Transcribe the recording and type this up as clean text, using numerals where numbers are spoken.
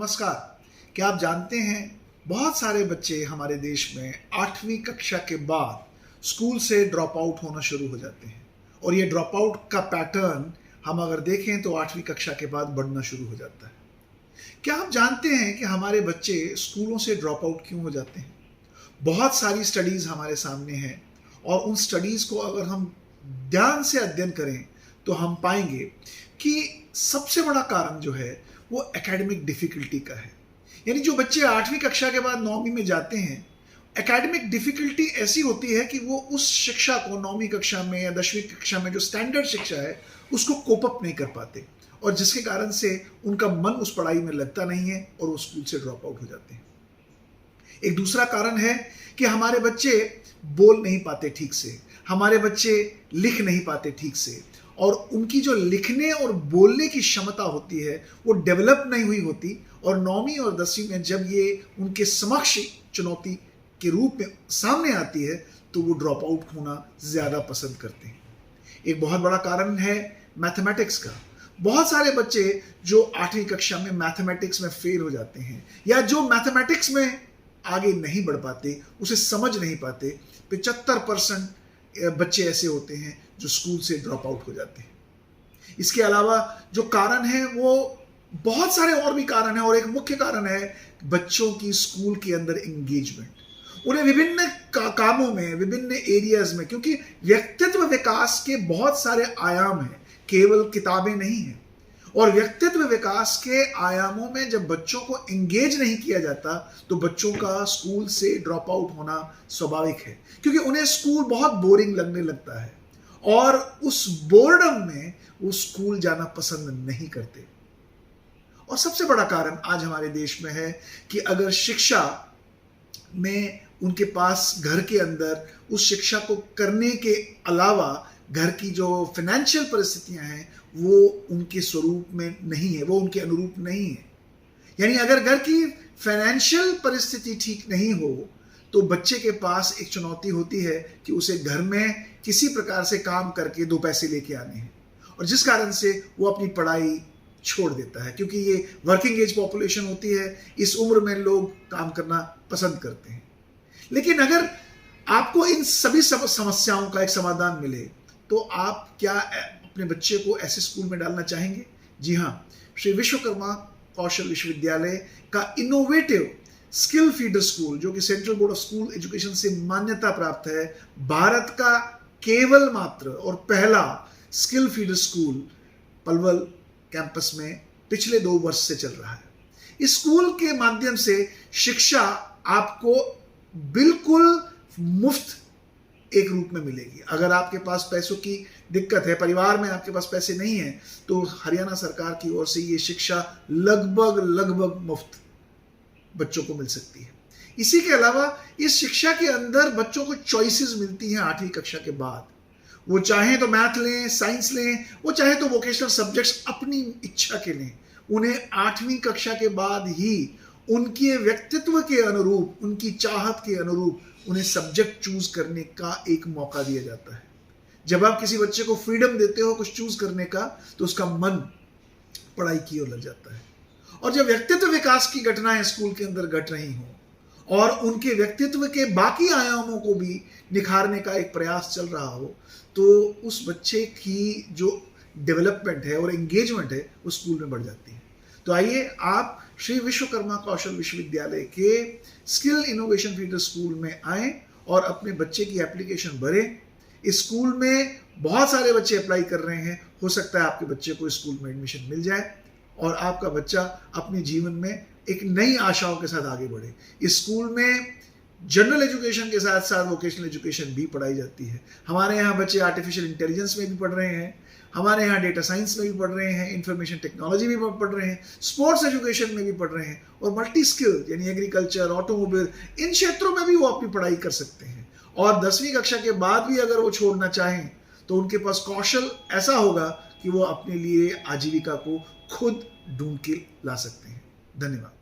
नमस्कार। क्या आप जानते हैं बहुत सारे बच्चे हमारे देश में 8वीं कक्षा के बाद स्कूल से ड्रॉप आउट होना शुरू हो जाते हैं और ये ड्रॉप आउट का पैटर्न हम अगर देखें तो 8वीं कक्षा के बाद बढ़ना शुरू हो जाता है। क्या आप जानते हैं कि हमारे बच्चे स्कूलों से ड्रॉप आउट क्यों हो जाते हैं? बहुत सारी स्टडीज़ हमारे सामने हैं और उन स्टडीज़ को अगर हम ध्यान से अध्ययन करें तो हम पाएंगे कि सबसे बड़ा कारण जो है वो एकेडमिक डिफ़िकल्टी का है। यानी जो बच्चे 8वीं कक्षा के बाद 9वीं में जाते हैं, एकेडमिक डिफ़िकल्टी ऐसी होती है कि वो उस शिक्षा को 9वीं कक्षा में या 10वीं कक्षा में जो स्टैंडर्ड शिक्षा है उसको कोप अप नहीं कर पाते और जिसके कारण से उनका मन उस पढ़ाई में लगता नहीं है और वो स्कूल से ड्रॉप आउट हो जाते हैं। एक दूसरा कारण है कि हमारे बच्चे बोल नहीं पाते ठीक से, हमारे बच्चे लिख नहीं पाते ठीक से और उनकी जो लिखने और बोलने की क्षमता होती है वो डेवलप नहीं हुई होती और 9वीं और 10वीं में जब ये उनके समक्ष चुनौती के रूप में सामने आती है तो वो ड्रॉप आउट होना ज़्यादा पसंद करते हैं। एक बहुत बड़ा कारण है मैथमेटिक्स का। बहुत सारे बच्चे जो 8वीं कक्षा में मैथमेटिक्स में फेल हो जाते हैं या जो मैथमेटिक्स में आगे नहीं बढ़ पाते, उसे समझ नहीं पाते, 75% बच्चे ऐसे होते हैं जो स्कूल से ड्रॉप आउट हो जाते हैं। इसके अलावा जो कारण है वो बहुत सारे और भी कारण हैं और एक मुख्य कारण है बच्चों की स्कूल के अंदर एंगेजमेंट। उन्हें विभिन्न कामों में, विभिन्न एरियाज में, क्योंकि व्यक्तित्व विकास के बहुत सारे आयाम हैं, केवल किताबें नहीं हैं। और व्यक्तित्व विकास के आयामों में जब बच्चों को एंगेज नहीं किया जाता तो बच्चों का स्कूल से ड्रॉप आउट होना स्वाभाविक है, क्योंकि उन्हें स्कूल बहुत बोरिंग लगने लगता है और उस बोर्डम में वो स्कूल जाना पसंद नहीं करते। और सबसे बड़ा कारण आज हमारे देश में है कि अगर शिक्षा में उनके पास घर के अंदर उस शिक्षा को करने के अलावा घर की जो फाइनेंशियल परिस्थितियां हैं वो उनके स्वरूप में नहीं है, वो उनके अनुरूप नहीं है। यानी अगर घर की फाइनेंशियल परिस्थिति ठीक नहीं हो तो बच्चे के पास एक चुनौती होती है कि उसे घर में किसी प्रकार से काम करके 2 पैसे लेके आने हैं और जिस कारण से वो अपनी पढ़ाई छोड़ देता है, क्योंकि ये वर्किंग एज पॉपुलेशन होती है, इस उम्र में लोग काम करना पसंद करते हैं। लेकिन अगर आपको इन सभी समस्याओं का एक समाधान मिले तो आप क्या अपने बच्चे को ऐसे स्कूल में डालना चाहेंगे? जी हाँ, श्री विश्वकर्मा कौशल विश्वविद्यालय का इनोवेटिव स्किल फीडर स्कूल, जो कि central board of school education से मान्यता प्राप्त है, भारत का केवल मात्र और पहला skill feeder school Palwal campus में पिछले 2 वर्ष से चल रहा है। इस स्कूल के माध्यम से शिक्षा आपको बिल्कुल मुफ्त एक रूप में मिलेगी। अगर आपके पास पैसों की दिक्कत है, परिवार में आपके पास पैसे नहीं है, तो हरियाणा सरकार की ओर से ये शिक्षा लगभग मुफ्त बच्चों को मिल सकती है। इसी के अलावा इस शिक्षा के अंदर बच्चों को चॉइसेस मिलती हैं 8वीं कक्षा के बाद। वो चाहे तो मैथ लें, साइंस लें, वो चाहे तो वोकेशनल सब्जेक्ट्स अपनी इच्छा के लें। उन्हें 8वीं कक्षा के बाद ही उनके व्यक्तित्व के अनुरूप, उनकी चाहत के अनुरूप उन्हें सब्जेक्ट चूज करने का एक मौका दिया जाता है। जब आप किसी बच्चे को फ्रीडम देते हो कुछ चूज करने का तो उसका मन पढ़ाई की ओर लग जाता है। और जब व्यक्तित्व विकास की घटनाएं स्कूल के अंदर घट रही हों और उनके व्यक्तित्व के बाकी आयामों को भी निखारने का एक प्रयास चल रहा हो तो उस बच्चे की जो डेवलपमेंट है और एंगेजमेंट है वो स्कूल में बढ़ जाती है। तो आइए आप श्री विश्वकर्मा कौशल विश्वविद्यालय के स्किल इनोवेशन फीडर स्कूल में आएं और अपने बच्चे की एप्लीकेशन भरें। इस स्कूल में बहुत सारे बच्चे अप्लाई कर रहे हैं, हो सकता है आपके बच्चे को स्कूल में एडमिशन मिल जाए और आपका बच्चा अपने जीवन में एक नई आशाओं के साथ आगे बढ़े। इस स्कूल में जनरल एजुकेशन के साथ साथ वोकेशनल एजुकेशन भी पढ़ाई जाती है। हमारे यहाँ बच्चे आर्टिफिशियल इंटेलिजेंस में भी पढ़ रहे हैं, हमारे यहाँ डेटा साइंस में भी पढ़ रहे हैं, इंफॉर्मेशन टेक्नोलॉजी में भी पढ़ रहे हैं, स्पोर्ट्स एजुकेशन में भी पढ़ रहे हैं और मल्टी स्किल यानी एग्रीकल्चर, ऑटोमोबाइल, इन क्षेत्रों में भी वो अपनी पढ़ाई कर सकते हैं। और 10वीं कक्षा के बाद भी अगर वो छोड़ना चाहें तो उनके पास कौशल ऐसा होगा कि वो अपने लिए आजीविका को खुद ढूंढ के ला सकते हैं। धन्यवाद।